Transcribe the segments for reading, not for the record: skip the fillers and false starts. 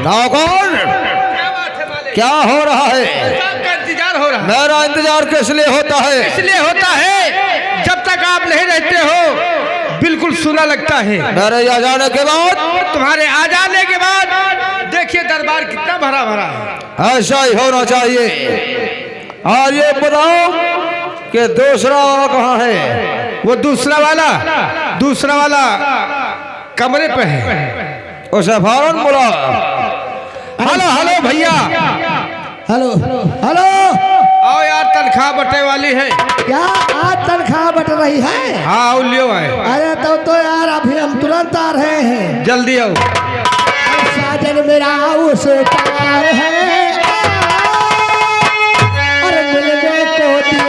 कौन? क्या हो रहा है? का इंतजार हो रहा है। मेरा इंतजार किस लिए होता है? इसलिए होता है जब तक आप नहीं रहते हो बिल्कुल सुना लगता है। मेरे आ जाने के बाद? तुम्हारे आ जाने के बाद देखिए दरबार कितना भरा भरा है। ऐसा ही होना चाहिए। और ये बताओ कि दूसरा वाला कहाँ है? वो दूसरा वाला कमरे पे है। उसे फौरन बुला। हेलो हेलो भैया, हेलो हेलो। आओ यार, तनख्वाह बटे वाली है। क्या आज तनख्वाह बट रही है? हाँ आओ, लियो आए। अरे तो यार अभी हम तुरंत आ रहे हैं। जल्दी आओ। साजन मेरा उस पार है और मिलने को दिल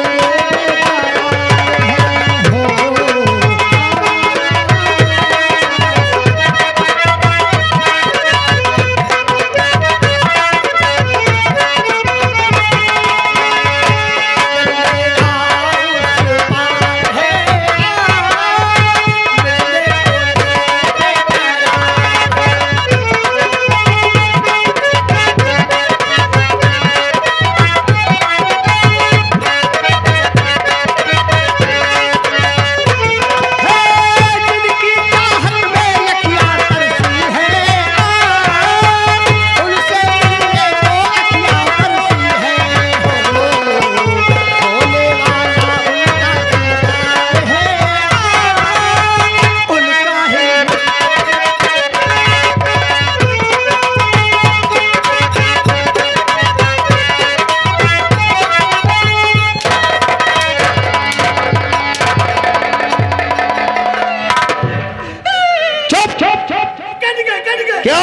क्या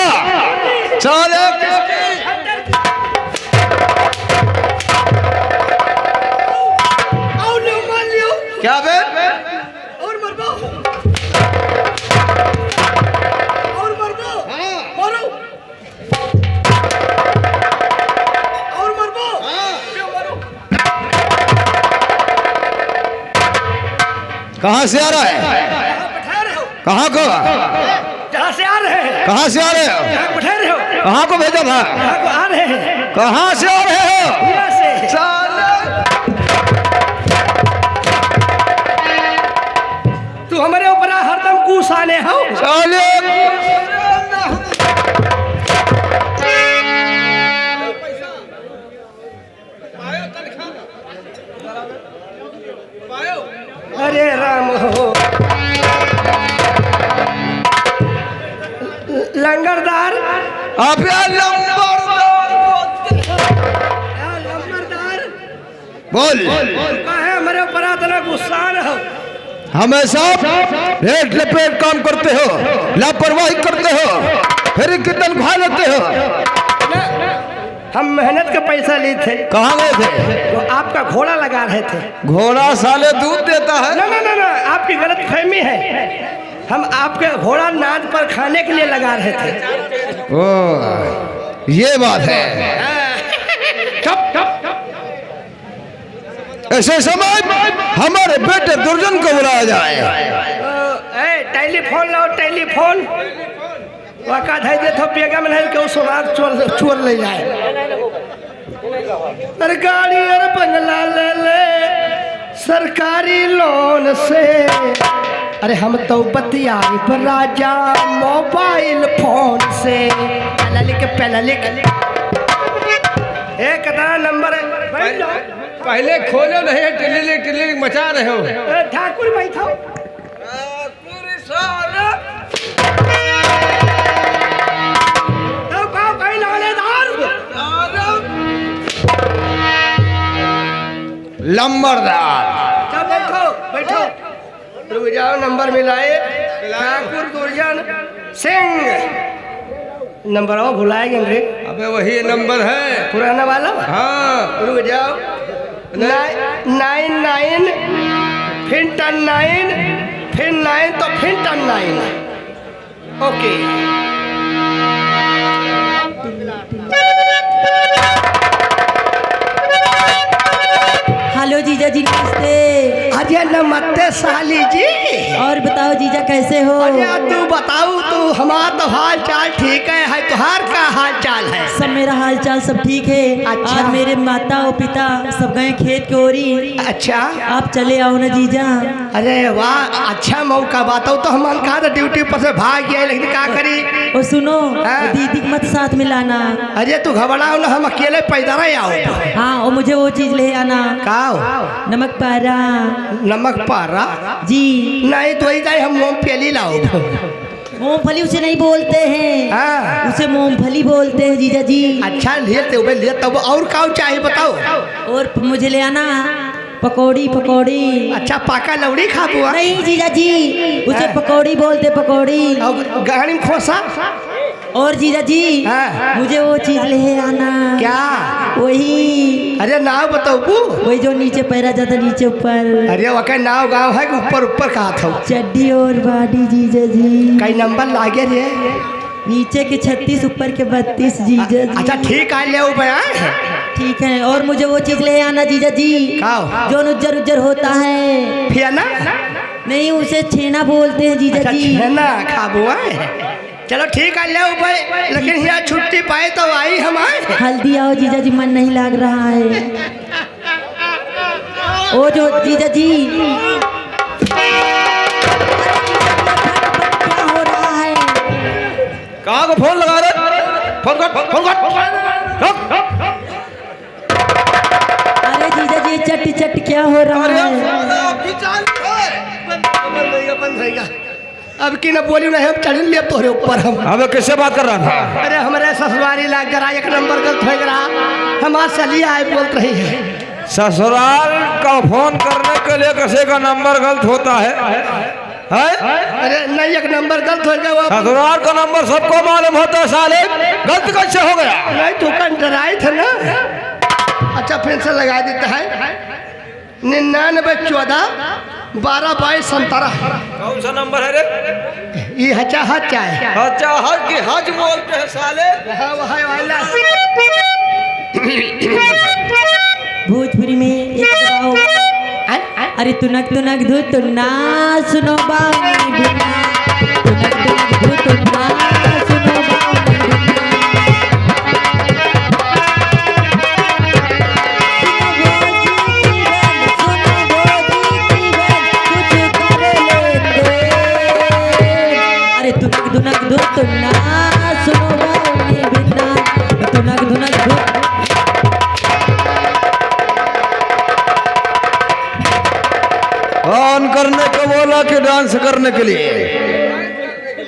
चले? क्या बे? और मरबो मारो और मरबो कहाँ से आ रहा है? कहाँ को? जहाँ से आ रहे हैं। कहाँ से आ रहे हो? बैठे रहे हो। कहाँ को भेजा था? आ रहे हैं। कहाँ से आ रहे हो? यहाँ से। तू हमारे ऊपर हरदम कूसाने हो। चले। अरे राम हो लंगरदार। आप लंगरदार बोल। है हमारे ऊपर इतना गुस्सा हो। हमेशा रेट लपेट काम करते हो, लापरवाही करते हो, फिर कितन खा लेते हो। हम मेहनत का पैसा लिए थे। कहाँ गए थे? तो आपका घोड़ा लगा रहे थे। घोड़ा साले दूध देता है। ना ना ना ना, आपकी गलत फहमी है। हम आपके घोड़ा नाद पर खाने के लिए लगा रहे थे। ओ ये बात है। ऐसे समय हमारे बेटे दुर्जन को बुलाया जाए। टेलीफोन लाओ, टेलीफोन। वाका धाई दे तो पेगा में नहीं क्यों सोनार चोर ले जाए। अरे गाड़ी और बंगला ले ले सरकारी लोन से। अरे हम तो बतियाई पर राजा मोबाइल फोन से। पहला लिख एक कितना नंबर है? पहले खोलो नहीं, टिल्ली मचा रहे हो। ठाकुर बैठो। लंबरदार। चल बैठो बैठो। रुक जाओ, नंबर मिलाए। ठाकुर दुर्जन सिंह। नंबर वो भुलाएंगे रे। अबे वही नंबर है पुराना वाला। हाँ। रुक जाओ। 99 फिर 10 फिर 9 तो फिर 10 ओके। हेलो जीजा जी, नमस्ते। अजय नमस्ते साली जी। और बताओ जीजा कैसे हो? अरे तू बताऊ, तू हमारा तो हाल चाल ठीक है तुहार का हाल चाल है? सब मेरा हाल चाल सब ठीक है। अच्छा। आज मेरे माता और पिता सब गए खेत की ओरी। अच्छा। आप चले आओ ना जीजा। अरे वाह, अच्छा मौका बताओ तो हम कहा था ड्यूटी पर से भाग गया, लेकिन क्या करी? और सुनो, हाँ। दीदी को मत साथ मिलाना। अरे तू घबराओ ना, हम अकेले पैदल ही आओ। हाँ, और मुझे वो चीज ले आना, का नमक पारा। नमक पारा? जी नहीं तो ही हम मूंगफली लाओ। मूंगफली उसे नहीं बोलते हैं, हाँ। उसे मूंगफली बोलते हैं जीजा जी। अच्छा लेते हुए ले, तब और क्या चाहिए बताओ? और मुझे ले आना पकौड़ी। पकौड़ी? अच्छा पाका लौड़ी खा बुआ? नहीं जीजा जी, उसे पकौड़ी बोलते, पकौड़ी। और गाड़ी में खोसा? और जीजा जी, हाँ। मुझे वो चीज ले आना। क्या? वही, अरे नाव बताओ बू। वही जो नीचे पैरा जाता, नीचे ऊपर। अरे वह नाव गाँव है कि ऊपर ऊपर कहा था? चड्डी और बाडी जीजा जी। कई नंबर लागे रे? नीचे के 36, ऊपर के 32 जीजा जी। अच्छा ठीक है ले बया। ठीक है, और मुझे वो चीज ले आना जीजा जी, का? जो उज्जर उज्जर होता है। फियाना? नहीं, उसे छेना बोलते हैं जीजा अच्छा जी। छेना खा बुआ। चलो ठीक है ले भाई, लेकिन यहाँ छुट्टी पाए तो आई हम आए। हल्दी आओ जीजा जी, मन नहीं लग रहा है। ओ जो जीजा जी, क्या हो रहा है? कहाँ को फोन लगा रहे? फोन कर, फोन कर। अरे जीजा जी, चट चट क्या हो रहा है? बंद रहेगा अब की न बोली नहीं, हम चढ़ लिए तोहरे ऊपर हम। अब किससे बात कर रहा था? अरे हमारे ससुरारी लाग जरा एक नंबर गलत हो गया, हमारे सलिया आए बोल रही है। ससुराल का फोन करने के लिए किसी का नंबर गलत होता है? अरे नहीं, एक नंबर गलत हो गया। ससुराल का नंबर सबको मालूम होता है साले, गलत कैसे हो गया? नहीं तू कन डराई था ना। अच्छा फिर से लगा देता है 99 14 12 22 17। कौन सा नंबर है रे? ये हचा हचा है। अच्छा हज की हज बोलते हैं साले। वाला भोजपुरी में एक गाओ। अरे तुनक तुनक धू तुन्ना सुनो बानी बिना, तुनक तुनक धू तुन्ना सुनो बानी बिना। सुनो गोदी की बन, कुछ कर लेते। अरे तुनक तुनक धू तुन्ना सुनो बानी बिना, तुनक तुनक धू। ऑन करने को बोला कि डांस करने के लिए?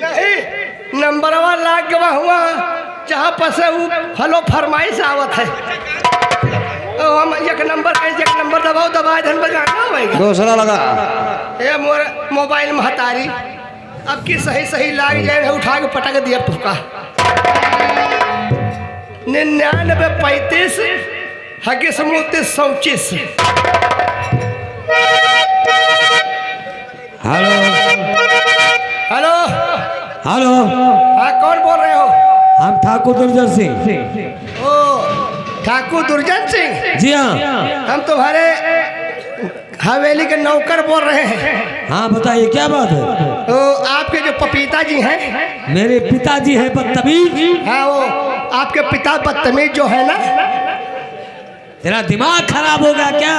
नहीं, नंबरवा लाग गवा हुआ जहाँ पर से वो फलो फरमाइश आवत है। हम एक नंबर दबाओ दबा धन बजाना होगा। दूसरा लगा। ये मोर मोबाइल में हतारी अब की सही सही लाग जाए, उठा के पटक दिया फुका। 99 35 हकीस 34 हेलो हेलो। हेलो, हाँ कौन बोल रहे हो? हम ठाकुर दुर्जन सिंह। ओ ठाकुर दुर्जन सिंह जी हाँ। हम तुम्हारे हवेली के नौकर बोल रहे हैं। हाँ बताइए क्या बात है? तो आपके जो पपीता जी हैं, मेरे पिताजी हैं बदतमीज। हाँ वो आपके पिता बदतमीज जो है ना। तेरा दिमाग खराब हो गया क्या?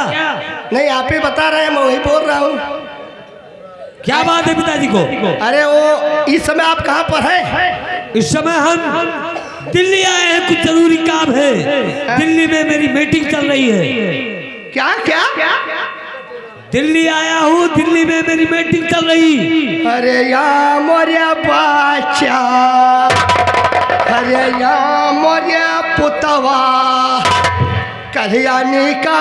नहीं आप ही बता रहे हैं, मैं वही बोल रहा हूँ। क्या बात है पिताजी को? अरे वो इस समय आप कहाँ पर हैं? इस समय हम दिल्ली आए हैं, कुछ जरूरी काम है। दिल्ली में मेरी मीटिंग चल रही है। क्या क्या? दिल्ली आया हूँ, दिल्ली में मेरी मीटिंग चल रही। अरे या मोरिया बाचा, अरे या मोरिया पुतवा, कलिया निका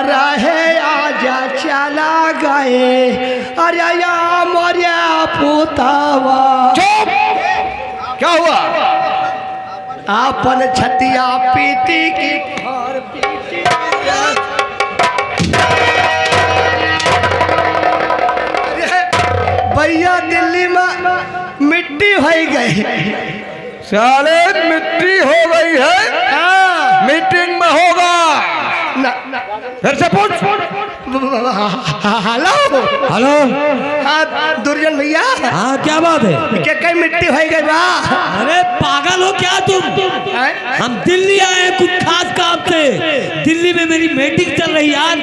रहे आजा चला गए। अरे या मोरिया पुतवा। चुप! क्या हुआ? आपन छतिया पीटी की घर पीटी। भैया दिल्ली में मिट्टी हो गई। साले मिट्टी हो गई है। हाँ। मीटिंग में होगा। ना, फिर से पूछ। Hello hello. हाँ दुर्जन भैया, हाँ क्या बात है? क्या कहीं मिट्टी हो गई बा? अरे पागल हो क्या तुम? हम दिल्ली आए कुछ खास काम से। दिल्ली में मेरी मीटिंग चल रही यार।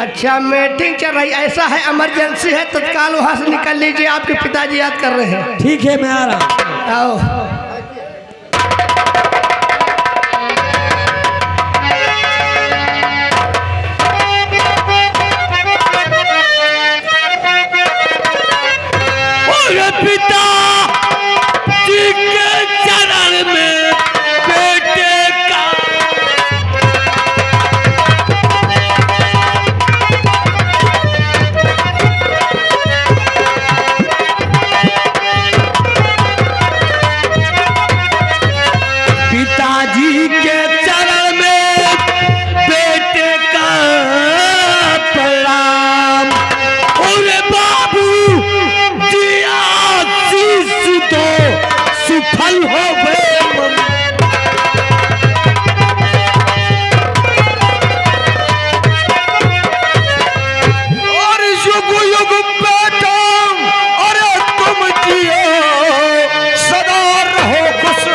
अच्छा मीटिंग चल रही, ऐसा है इमरजेंसी है, तत्काल वहाँ से निकल लीजिए, आपके पिताजी याद कर रहे हैं। ठीक है मैं आ रहा हूँ। आओ। पिता जी के चरण में बेटे का पिताजी के चरण में बेटे का प्रणाम। और बाबू तो सुफल हो गए। और युग युग बेटा, अरे तुम जियो सदा रहो खुश।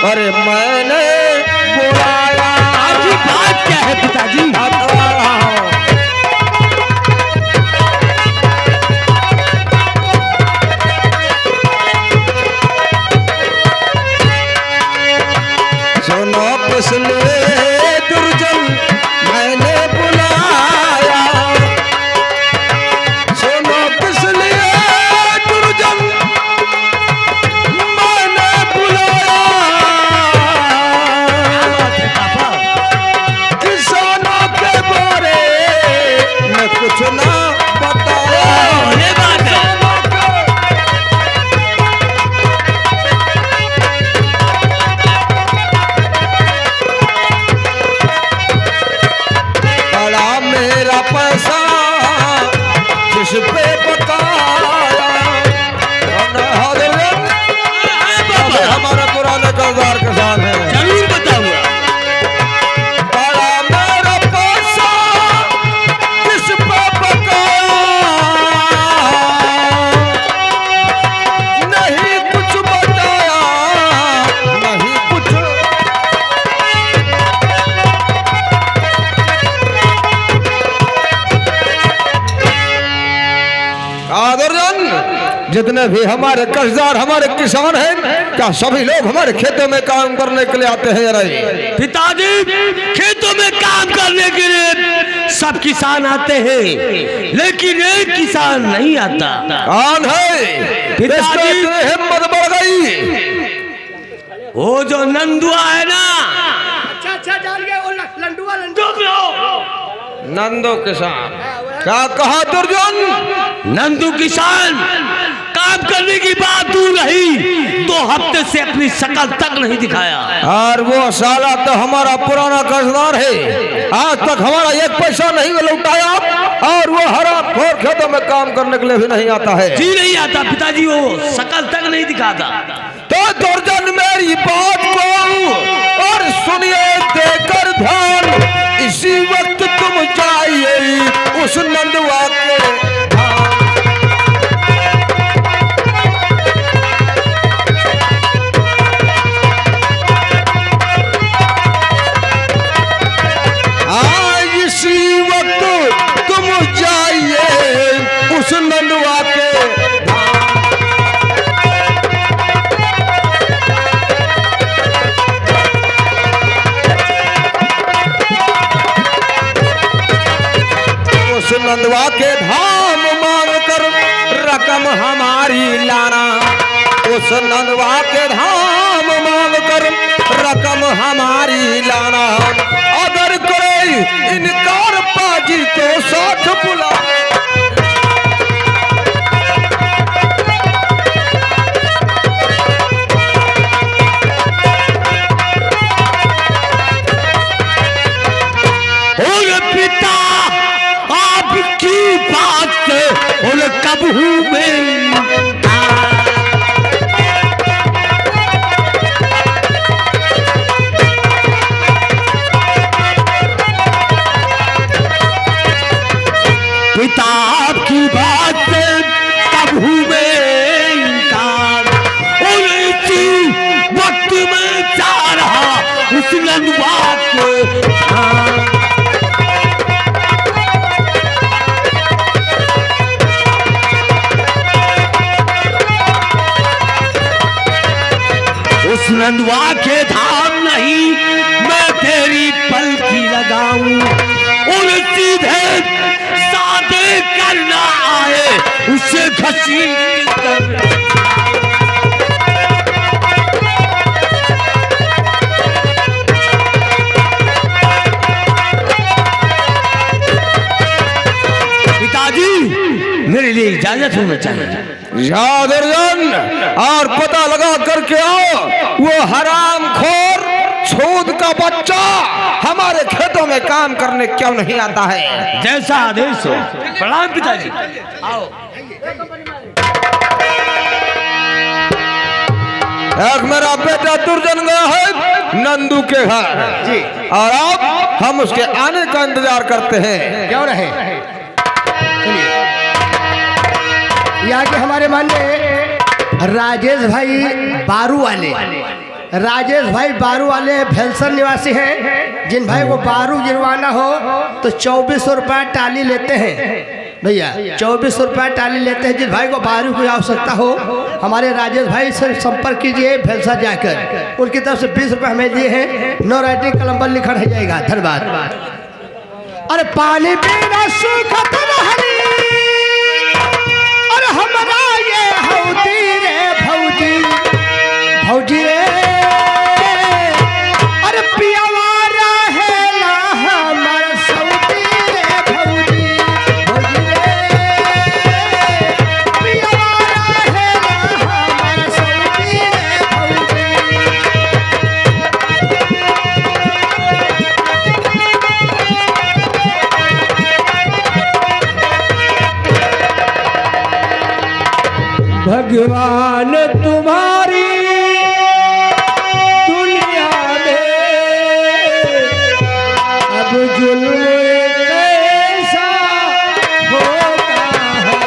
अरे मैंने बुलाया। आज की बात क्या है पिताजी? सुनो पिछले दुर्जन मैंने बुलाया। सुनो पिछले दुर्जन मैंने बुलाया। किसानों के बारे में कुछ ना बताया। ये बात है। जितने भी हमारे कर्जदार हमारे किसान हैं, क्या सभी लोग हमारे खेतों में काम करने के लिए आते हैं या नहीं? पिताजी, खेतों में काम करने के लिए सब किसान आते हैं, लेकिन एक किसान नहीं आता। कौन है? पिताजी। इसमें इतनी हिम्मत बढ़ गई। वो जो नंदुआ है ना। अच्छा जान गए, वो लंडुआ चुप रहो। नंदू किसान, क्या कहा दुर्जन? नंदू किसान काम करने की बात दूर रही, 2 हफ्ते से अपनी शक्ल तक नहीं दिखाया। और वो साला तो हमारा पुराना कर्जदार है, आज तक हमारा 1 पैसा नहीं लौटाया, और वो हराम खोर खेतों में काम करने के लिए भी नहीं आता है। जी नहीं आता पिताजी, वो शक्ल तक नहीं दिखाता। तो दुर्जन मेरी बात को और सुनिए देकर ध्यान, इसी वक्त तुम जाइए उस नंदुआ के इसी वक्त तुम जाइए उस नंदुआ के नंदुआ के धाम मांग कर रकम हमारी लाना। उस नंदुआ के धाम मांग कर रकम हमारी लाना। अगर कोई इनकार पाजी तो साथ बुला। कब हूँ मैं पिता आपकी बात से कब हूँ मैं इंकार, और इसी वक्त में जा रहा उस नंदुआ के। उस नंदुआ के धाम नहीं मैं तेरी पलकी लगाऊं, और सीधे सादे करना आए उसे घसीट कर। पिताजी, मेरे लिए इजाजत होना चाहिए। यादर्जन, और पता लगा करके आओ वो हराम खोर छूद का बच्चा हमारे खेतों में काम करने क्यों नहीं आता है। जैसा आदेश हो। प्रणाम पिताजी। आओ। एक मेरा बेटा दुर्जन गया है नंदू के घर जी, और अब हम उसके आने का इंतजार करते हैं। क्यों रहे? यहाँ के हमारे माननीय राजेश भाई बारू वाले, राजेश भाई बारू वाले भेलसन निवासी हैं। जिन भाई को बारू गिरवाना हो तो 2400 रुपये टाली लेते हैं भैया, 2400 रुपये टाली लेते हैं। जिस भाई को बारू की आवश्यकता हो हमारे राजेश भाई से संपर्क कीजिए भेलसा जाकर। उनकी तरफ से 20 रुपये हमें दिए हैं। नो राइटिंग कलम पर लिखा रह जाएगा। धन्यवाद। अरे पानी पीना सुखत रहनी, अरे हमारा ये हौदी रे भौजी, भौजी रे, अरे पियावा रहेला हमार सौदी रे भौजी, भौजी रे, पियावा रहेला हमार सौदी रे भौजी। भगवान तुम्हारी दुनिया में अब जुल्म कैसा होता है।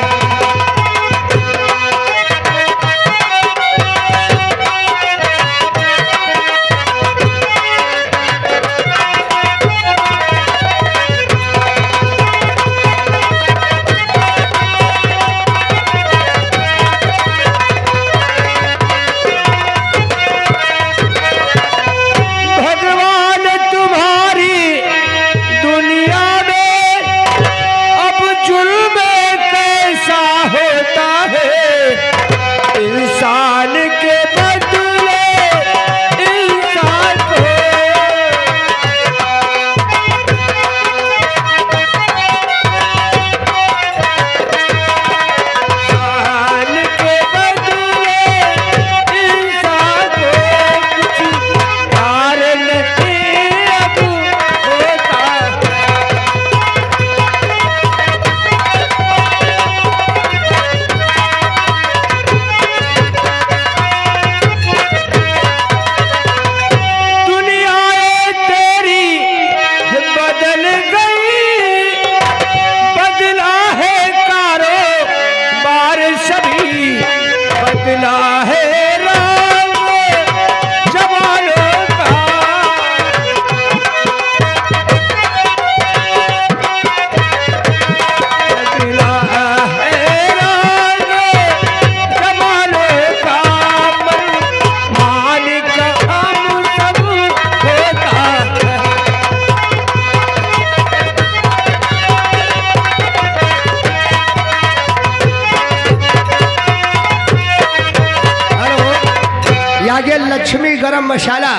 मसाला,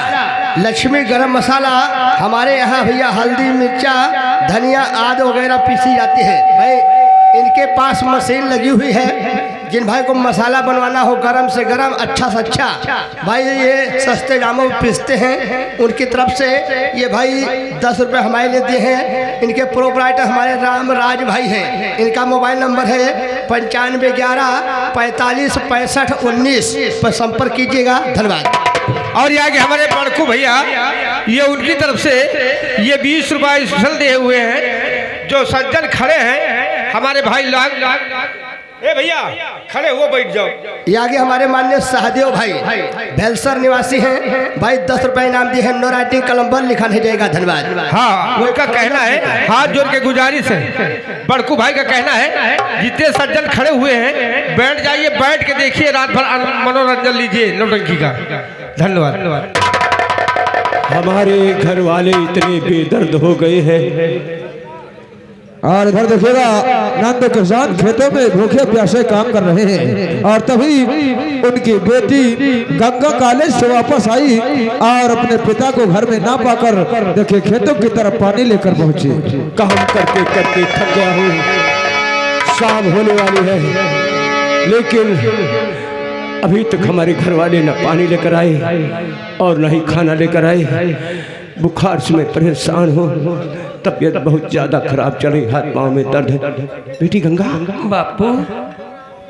लक्ष्मी गरम मसाला। हमारे यहाँ भैया हल्दी, मिर्चा, धनिया आदि वगैरह पीसी जाती है। भाई इनके पास मशीन लगी हुई है। जिन भाई को मसाला बनवाना हो गरम से गरम, अच्छा से अच्छा, भाई ये सस्ते दामों में पीसते हैं। उनकी तरफ से ये भाई 10 रुपये हमारे लिए दिए हैं। इनके प्रोपराइटर हमारे रामराज भाई हैं। इनका मोबाइल नंबर है 9511 45 65 19 पर संपर्क कीजिएगा। धन्यवाद। और यहाँ के हमारे बड़कू भैया, ये उनकी तरफ से ये 20 रुपये स्पेशल दिए हुए हैं। जो सज्जन खड़े हैं हमारे भाई लाग, ए भैया खड़े हुए बैठ जाओ। ये आगे हमारे माननीय सहदेव भाई भेलसर निवासी हैं। भाई 10 रुपये इनाम दिए हैं। नो राइटिंग कलम पर लिखा नहीं जाएगा। धन्यवाद। हाँ, उनका कहना है, हाथ जोड़ के गुजारिश है, बड़कू भाई का कहना है जितने सज्जन खड़े हुए हैं बैठ जाइए, बैठ के देखिए, रात भर मनोरंजन लीजिए नौटंकी का। धन्यवाद। हमारे घर वाले इतने बेदर्द हो गए हैं। और इधर देखिएगा, नंद किसान खेतों में भूखे प्यासे काम कर रहे हैं और तभी उनकी बेटी गंगा कॉलेज से वापस आई और अपने पिता को घर में ना पाकर देखिए खेतों की तरफ पानी लेकर पहुंची। काम करते करते थक गया हूँ, शाम होने वाली है, लेकिन अभी तक हमारे घर वाले न पानी लेकर आए और न ही खाना लेकर आए। बुखार से मैं परेशान हूँ, तबीयत बहुत ज्यादा खराब चल रही, हाथ पाँव में दर्द है। बेटी गंगा, बापू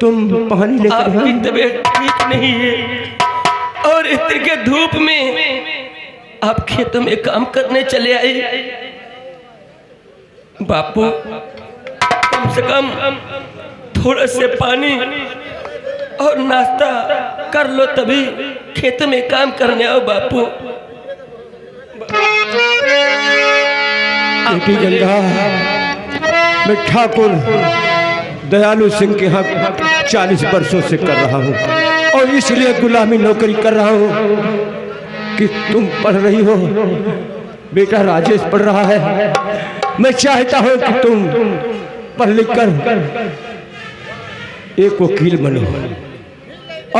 तुम पानी लेकर आपकी तबीयत ठीक नहीं है और इस तरह के धूप में आप खेतों में काम करने चले आए। बापू कम से कम थोड़ा से पानी और नाश्ता कर लो, तभी खेतों में काम करने आओ। बापू बेटी गंगा, मैं ठाकुर दयालु सिंह के यहाँ 40 वर्षों से कर रहा हूँ और इसलिए गुलामी नौकरी कर रहा हूँ कि तुम पढ़ रही हो। बेटा राजेश पढ़ रहा है। मैं चाहता हूँ कि तुम पढ़ लिख कर एक वकील बनो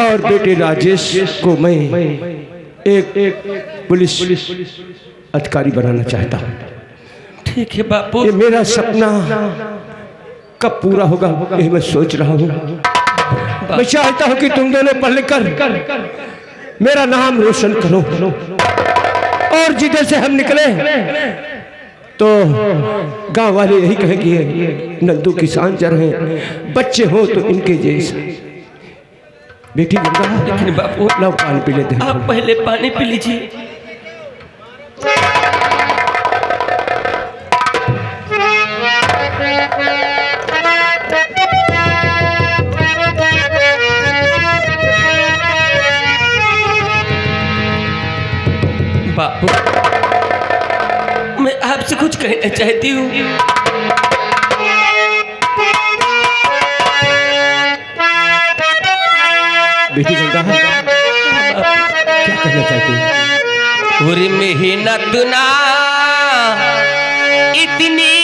और बेटे राजेश को मैं एक पुलिस अधिकारी बनाना चाहता हूँ। ठीक है बापू। ये मेरा सपना कब पूरा होगा यही मैं सोच रहा हूँ। मैं चाहता हूँ कि तुम दोनों पढ़ लिख कर मेरा नाम रोशन करो और जिधर से हम निकले तो गांव वाले यही कहेंगे नंदू किसान चर हैं, बच्चे हो तो इनके जैसे। बेटी गंगा, लेकिन बापू लो पानी पी लेते हैं। आप पहले पानी पी लीजिए। बापू मैं आपसे कुछ कहना चाहती हूँ। बेटी गंगा, क्या कहना चाहती हूँ? पूरी मेहनत ना इतनी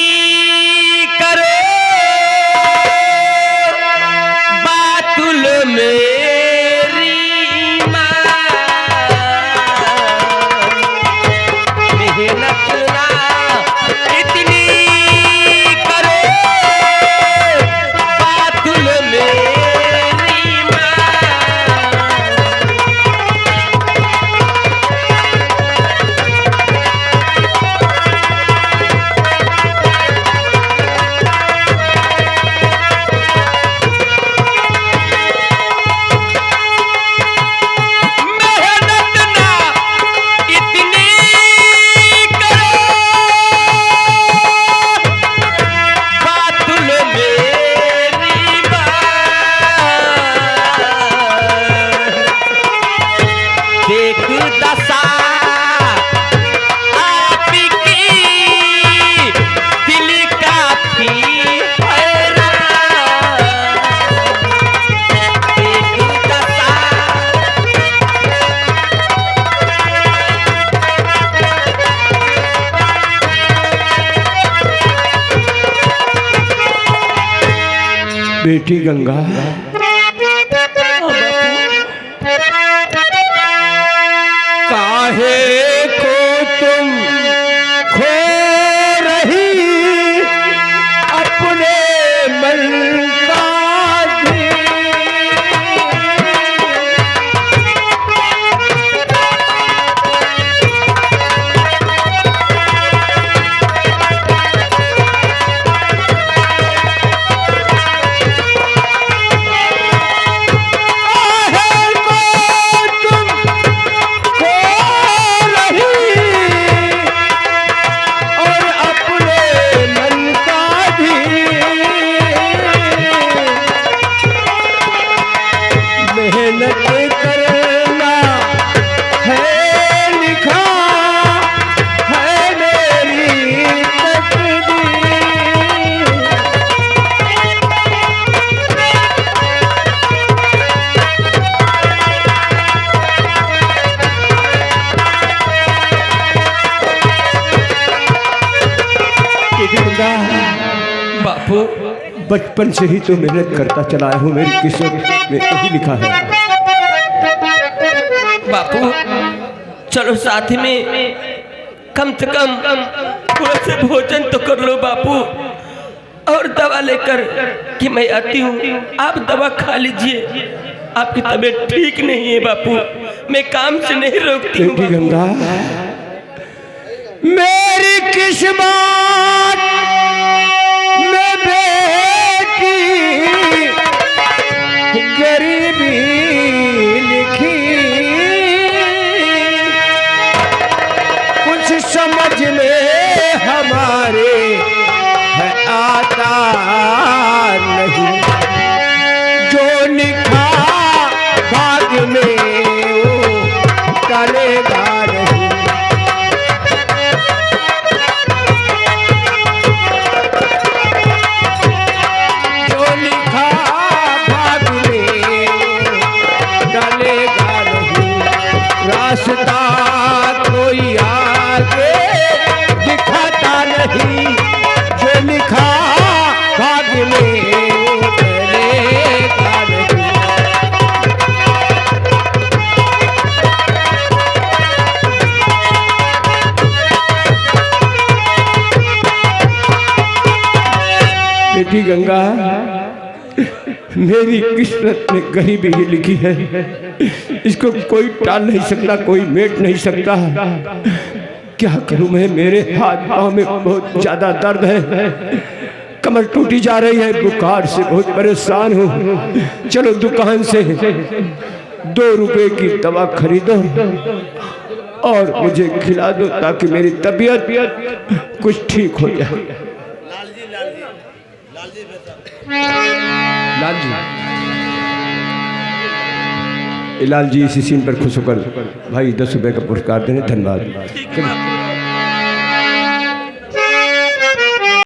करो, बातुल मेरी माँ। मेहनत ना इतनी करो, बातुल मेरी माँ। बेटी गंगा, का काहे को तुम खो रही अपने मन का बापू बचपन से ही तो मेहनत करता चला आया हूँ, मेरी किस्मत में यही लिखा है। बापू चलो साथ में कम से कम थोड़ा से भोजन तो कर लो बापू, और दवा लेकर कि मैं आती हूँ, आप दवा खा लीजिए। आपकी तबीयत ठीक नहीं है बापू, मैं काम से नहीं रोकती हूँ बेटी बापू। गंगा, मेरी किस्मत में बेटी गरीबी लिखी, कुछ समझ में हमारे है आता नहीं, जो लिखा भाग्य में वो टलेगा नहीं। जो लिखा भाग्य में टलेगा नहीं, रास्ता कोई आगे दिखाता नहीं, जो लिखा भाग्य में वो टलेगा नहीं। बेटी गंगा, मेरी किस्मत में गरीबी ही लिखी है, इसको कोई टाल नहीं सकता, कोई मेट नहीं सकता। क्या करूं मैं, मेरे हाथ पाँव में बहुत ज्यादा दर्द है, कमर टूटी जा रही है, बुखार से बहुत परेशान हूँ। चलो दुकान से 2 रुपए की दवा खरीदो और मुझे खिला दो, ताकि मेरी तबीयत कुछ ठीक हो जाए। लाल जी इसी सीन पर खुश होकर भाई 10 रुपए का पुरस्कार देने, धन्यवाद।